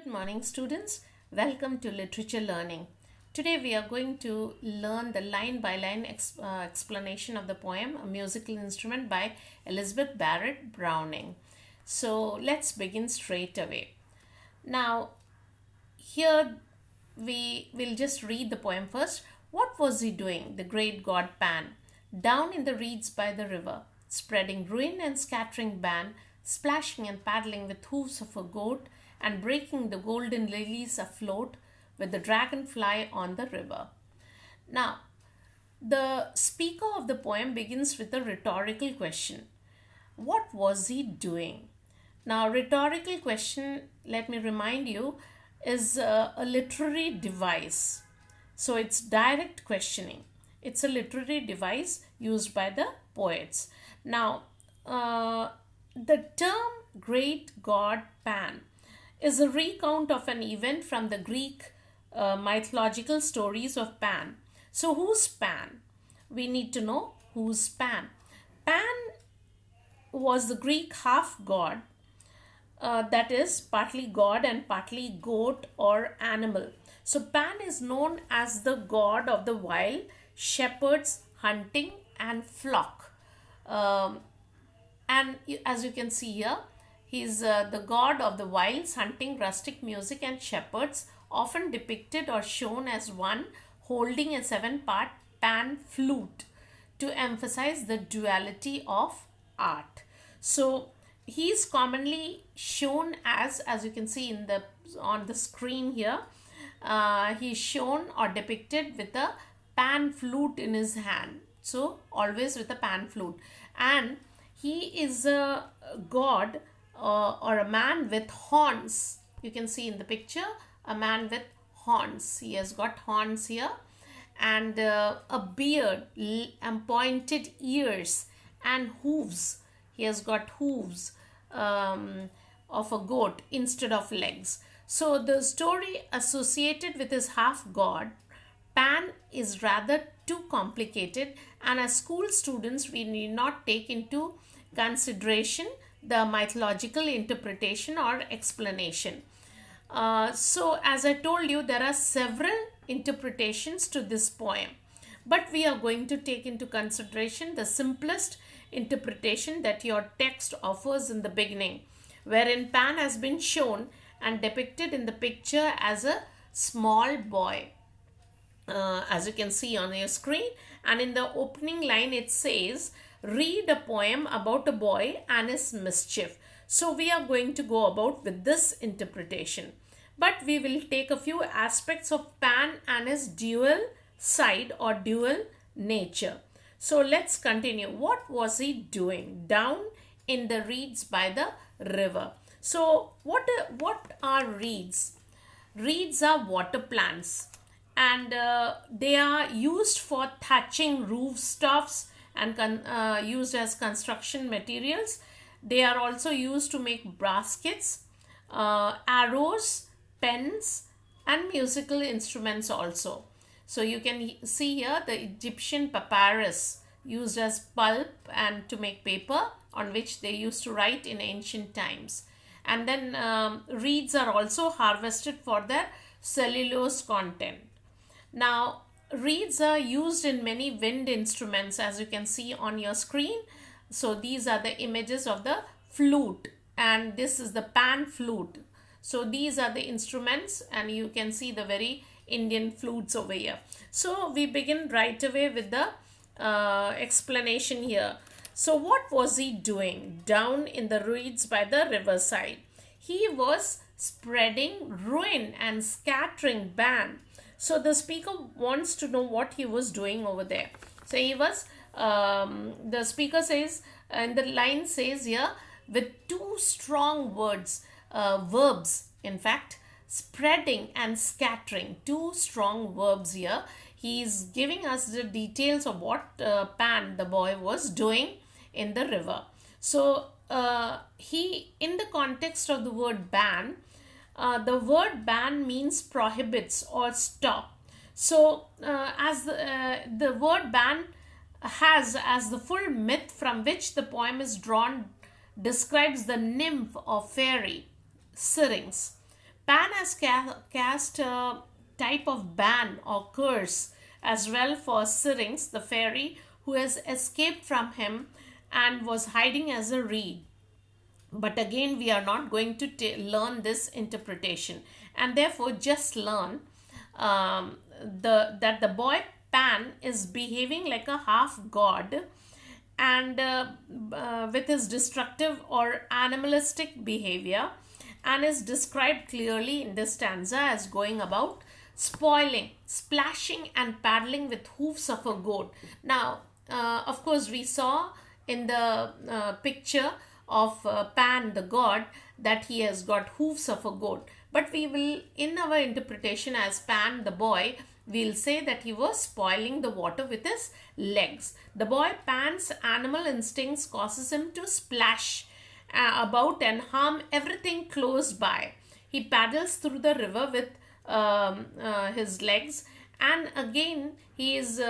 morning, students. Welcome to Literature Learning. Today we are going to learn the line by line explanation of the poem A Musical Instrument by Elizabeth Barret Browning. So let's begin straight away. Now, here we will just read the poem first. What was he doing, the great god Pan? Down in the reeds by the river, spreading ruin and scattering ban, splashing and paddling with hoofs of a goat, and breaking the golden lilies afloat with the dragonfly on the river. Now, the speaker of the poem begins with a rhetorical question. What was he doing? Now, rhetorical question, let me remind you, is a literary device. So, it's direct questioning. It's a literary device used by the poets. Now, the term great god Pan is a recount of an event from the Greek mythological stories of Pan. So, who's Pan? We need to know who's Pan. Pan was the Greek half god, that is, partly god and partly goat or animal. So, Pan is known as the god of the wild, shepherds, hunting, and flock. And as you can see here, he is the god of the wilds, hunting, rustic music, and shepherds, often depicted or shown as one holding a 7-part pan flute to emphasize the duality of art. So he is commonly shown as you can see in the on the screen here, he is shown or depicted with a pan flute in his hand. So always with a pan flute, and he is a god or a man with horns. You can see in the picture a man with horns. He has got horns here, and a beard and pointed ears and hooves. He has got hooves of a goat instead of legs. So the story associated with his half god Pan is rather too complicated, and as school students we need not take into consideration the mythological interpretation or explanation. So as I told you, there are several interpretations to this poem, but we are going to take into consideration the simplest interpretation that your text offers in the beginning, wherein Pan has been shown and depicted in the picture as a small boy, as you can see on your screen. And in the opening line it says, read a poem about a boy and his mischief. So we are going to go about with this interpretation, but we will take a few aspects of Pan and his dual side or dual nature. So let's continue. What was he doing down in the reeds by the river? So what are reeds? Reeds are water plants, and they are used for thatching rooftops and used as construction materials. They are also used to make baskets, arrows, pens, and musical instruments also. So you can see here the Egyptian papyrus used as pulp and to make paper, on which they used to write in ancient times. And then reeds are also harvested for their cellulose content. Now, reeds are used in many wind instruments, as you can see on your screen. So these are the images of the flute, and this is the pan flute. So these are the instruments, and you can see the very Indian flutes over here. So we begin right away with the explanation here. So what was he doing down in the reeds by the riverside? He was spreading ruin and scattering ban. So the speaker wants to know what he was doing over there. So he was, the speaker says, and the line says here, with two strong words, verbs, in fact, spreading and scattering, two strong verbs here. He is giving us the details of what Pan, the boy, was doing in the river. So he, in the context of the word ban, the word ban means prohibits or stop. So as the word ban has as the full myth from which the poem is drawn, describes the nymph or fairy Syrinx. Pan has cast a type of ban or curse as well for Syrinx, the fairy who has escaped from him and was hiding as a reed. But again, we are not going to learn this interpretation, and therefore just learn that the boy Pan is behaving like a half god, and with his destructive or animalistic behavior, and is described clearly in this stanza as going about spoiling, splashing, and paddling with hoofs of a goat. Now, of course, we saw in the picture of Pan the god that he has got hoofs of a goat. But we will, in our interpretation as Pan the boy, we'll say that he was spoiling the water with his legs. The boy Pan's animal instincts causes him to splash about and harm everything close by. He paddles through the river with his legs, and again he is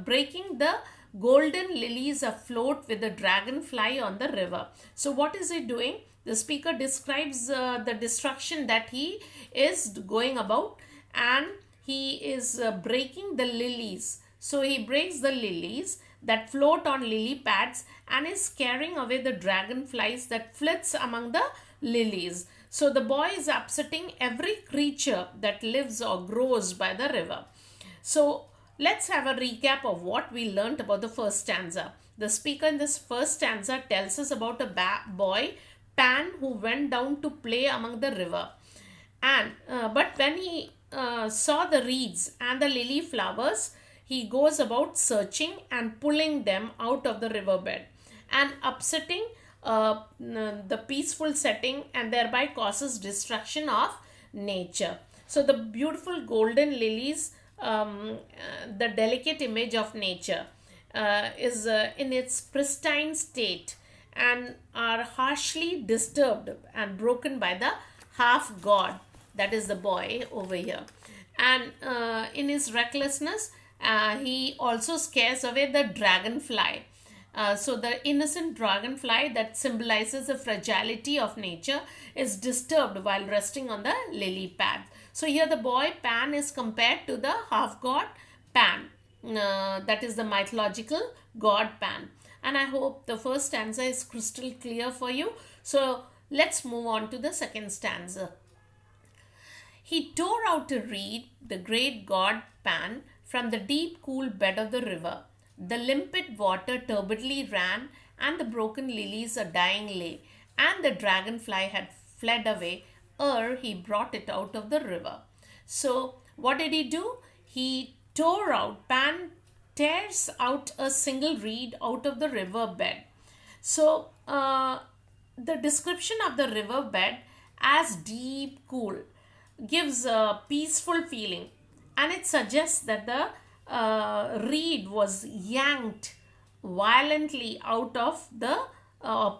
breaking the golden lilies afloat with the dragonfly on the river. So what is he doing? The speaker describes the destruction that he is going about, and he is breaking the lilies. So he breaks the lilies that float on lily pads and is scaring away the dragonflies that flits among the lilies. So the boy is upsetting every creature that lives or grows by the river. So let's have a recap of what we learnt about the first stanza. The speaker in this first stanza tells us about a boy, Pan, who went down to play among the river. And but when he saw the reeds and the lily flowers, he goes about searching and pulling them out of the riverbed and upsetting the peaceful setting, and thereby causes destruction of nature. So the beautiful golden lilies, the delicate image of nature, is in its pristine state and are harshly disturbed and broken by the half god, that is the boy over here. And in his recklessness, he also scares away the dragonfly. So the innocent dragonfly that symbolizes the fragility of nature is disturbed while resting on the lily pad. So here the boy Pan is compared to the half god Pan, that is the mythological god Pan. And I hope the first stanza is crystal clear for you. So let's move on to the second stanza. He tore out a reed, the great god Pan, from the deep cool bed of the river. The limpid water turbidly ran, and the broken lilies a dying lay, and the dragonfly had fled away ere he brought it out of the river. So what did he do? He tore out, Pan tears out a single reed out of the river bed. So the description of the river bed as deep cool gives a peaceful feeling, and it suggests that the reed was yanked violently out of the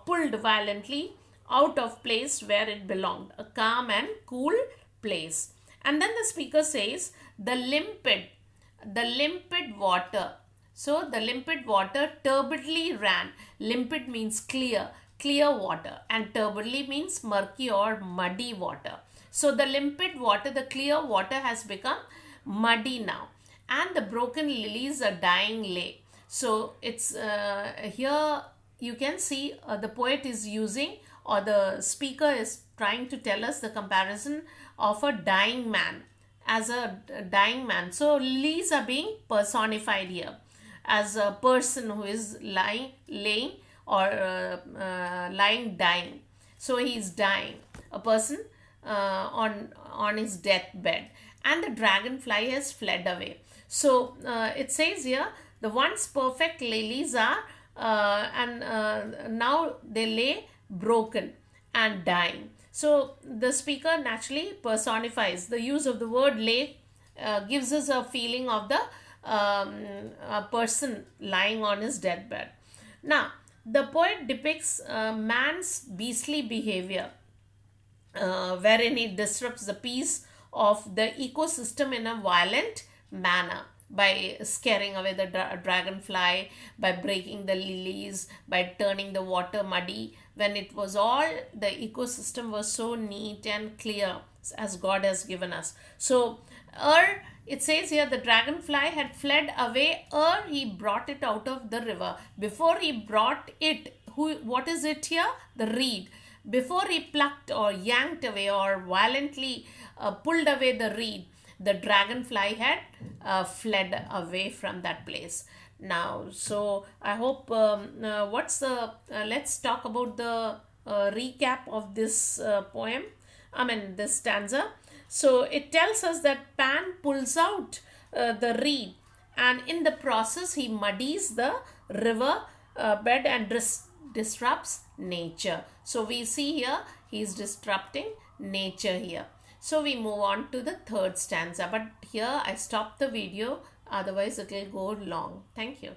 pulled violently out of place where it belonged, a calm and cool place. And then the speaker says the limpid water. So the limpid water turbidly ran. Limpid means clear water, and turbidly means murky or muddy water. So the limpid water, the clear water has become muddy now, and the broken lilies are dying lay. So it's here you can see the poet is using, or the speaker is trying to tell us the comparison of a dying man as a dying man. So lilies are being personified here as a person who is laying or lying dying. So he is dying, a person on his deathbed, and the dragonfly has fled away. So it says here the once perfect lilies are now they lay broken and dying. So the speaker naturally personifies. The use of the word lay gives us a feeling of the a person lying on his deathbed. Now the poet depicts man's beastly behavior, wherein he disrupts the peace of the ecosystem in a violent manner by scaring away the dragonfly, by breaking the lilies, by turning the water muddy, when it was all, the ecosystem was so neat and clear. as God has given us. So, it says here the dragonfly had fled away he brought it out of the river. Before he brought it, what is it here? The reed. Before he plucked or yanked away or violently pulled away the reed, the dragonfly had fled away from that place. Now, so I hope let's talk about the recap of this poem. I mean, this stanza. So it tells us that Pan pulls out the reed, and in the process, he muddies the river bed and disrupts nature. So we see here he is disrupting nature here. So we move on to the third stanza, but here I stop the video, otherwise it will go long. Thank you.